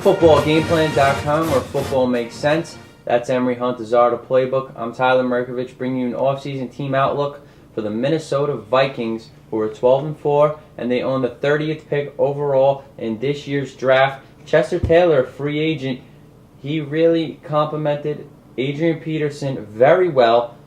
footballgameplan.com, where football makes sense. That's Emory Hunt, the Czar of the Playbook. I'm Tyler Mirkovich, bringing you an offseason team outlook for the Minnesota Vikings, who are 12-4, and they own the 30th pick overall in this year's draft. Chester Taylor, free agent, he really complimented Adrian Peterson very well.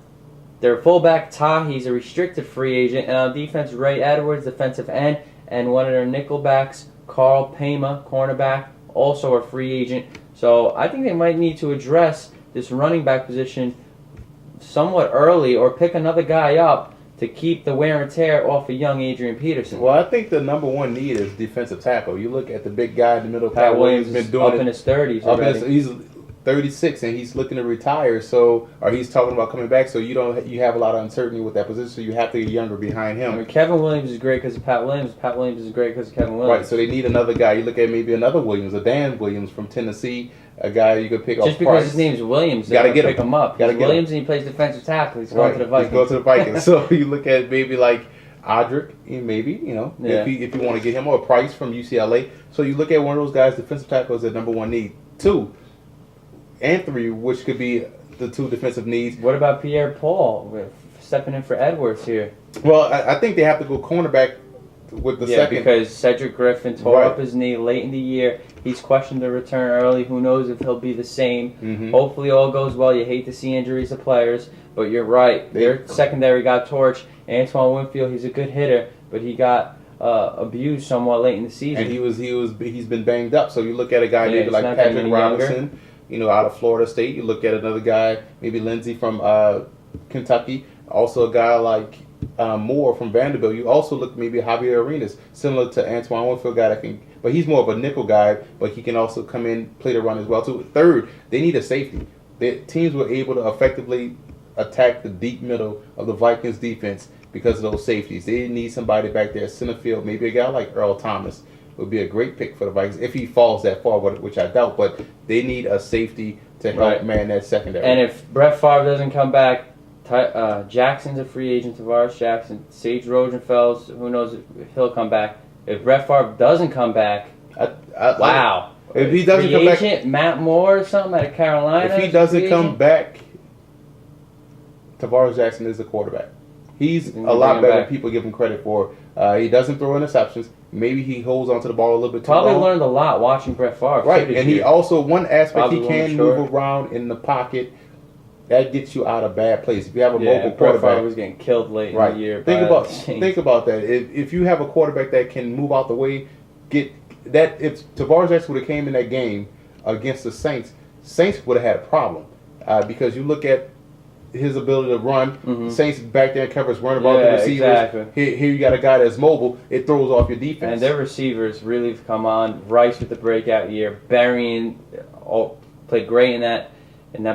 Their fullback, he's a restricted free agent, and on defense, Ray Edwards, defensive end, and one of their nickelbacks, Carl Pema, cornerback, also a free agent. So I think they might need to address this running back position somewhat early, or pick another guy up to keep the wear and tear off of young Adrian Peterson. Well, I think the number one need is defensive tackle. You look at the big guy in the middle. Pat Williams has been doing up in his 30s already. He's 36 and he's looking to retire, so or he's talking about coming back. So you have a lot of uncertainty with that position. So you have to get younger behind him. I mean, Kevin Williams is great because of Pat Williams. Pat Williams is great because of Kevin Williams. Right. So they need another guy. You look at maybe another Williams, a Dan Williams from Tennessee, a guy you could pick up. Just because his name's Williams, you gotta pick him up. He's Williams and he plays defensive tackle. He's going to the Vikings. He's going to the Vikings. So you look at maybe like Odrick, maybe, if you want to get him, or Price from UCLA. So you look at one of those guys, defensive tackle is the number one need. 2 and 3, which could be the 2 defensive needs. What about Pierre Paul stepping in for Edwards here? Well, I think they have to go cornerback with the second. Yeah, because Cedric Griffin tore up his knee late in the year. He's questioned to return early. Who knows if he'll be the same. Mm-hmm. Hopefully all goes well. You hate to see injuries to players, but you're right. Their secondary got torched. Antoine Winfield, he's a good hitter, but he got abused somewhat late in the season. And he's been banged up. So you look at a guy maybe like Patrick Robinson, out of Florida State. You look at another guy, maybe Lindsey from Kentucky. Also a guy like Moore from Vanderbilt. You also look maybe Javier Arenas, similar to Antoine Winfield, guy that can, but he's more of a nickel guy, but he can also come in, play the run as well too. 3rd, they need a safety. The teams were able to effectively attack the deep middle of the Vikings defense because of those safeties. They need somebody back there, center field. Maybe a guy like Earl Thomas would be a great pick for the Vikings if he falls that far, which I doubt. But they need a safety to help man that secondary. And if Brett Favre doesn't come back, Jackson's a free agent, Tavares Jackson. Sage Rosenfels, who knows if he'll come back. If Brett Favre doesn't come back, wow. If he doesn't come back, Matt Moore or something out of Carolina. If he doesn't come back, Tavares Jackson is the quarterback. He's a lot better than people give him credit for. He doesn't throw interceptions. Maybe he holds onto the ball a little bit too long. Probably learned a lot watching Brett Favre. Right, and he also, one aspect, he can move around in the pocket. That gets you out of bad place. If you have a mobile quarterback, Brett Favre was getting killed late in the year. Think about that. If you have a quarterback that can move out the way, if Tavares Jackson would have came in that game against the Saints would have had a problem because you look at his ability to run. Mm-hmm. Saints back there in coverage, running about the receivers. Exactly. Here you got a guy that's mobile. It throws off your defense. And their receivers really have come on. Rice with the breakout year. Berrien played great in that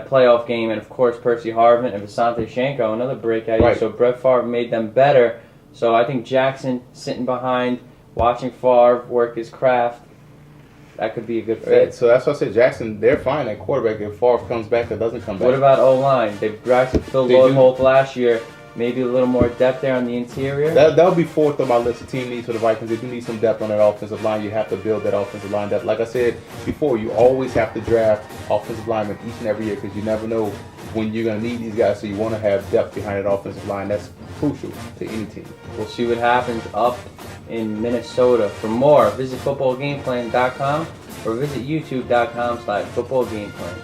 playoff game, and of course Percy Harvin and Visanthe Shenko, another breakout year. So Brett Favre made them better. So I think Jackson sitting behind, watching Favre work his craft, that could be a good fit. Right. So that's why I said Jackson, they're fine at quarterback if Favre comes back or doesn't come back. What about O-line? They've drafted Phil Lodenholt last year. Maybe a little more depth there on the interior. That'll be 4th on my list of team needs for the Vikings. They do need some depth on that offensive line. You have to build that offensive line depth. Like I said before, you always have to draft offensive linemen each and every year because you never know when you're going to need these guys. So you want to have depth behind that offensive line. That's crucial to any team. We'll see what happens up in Minnesota. For more, visit footballgameplan.com or visit youtube.com/footballgameplan.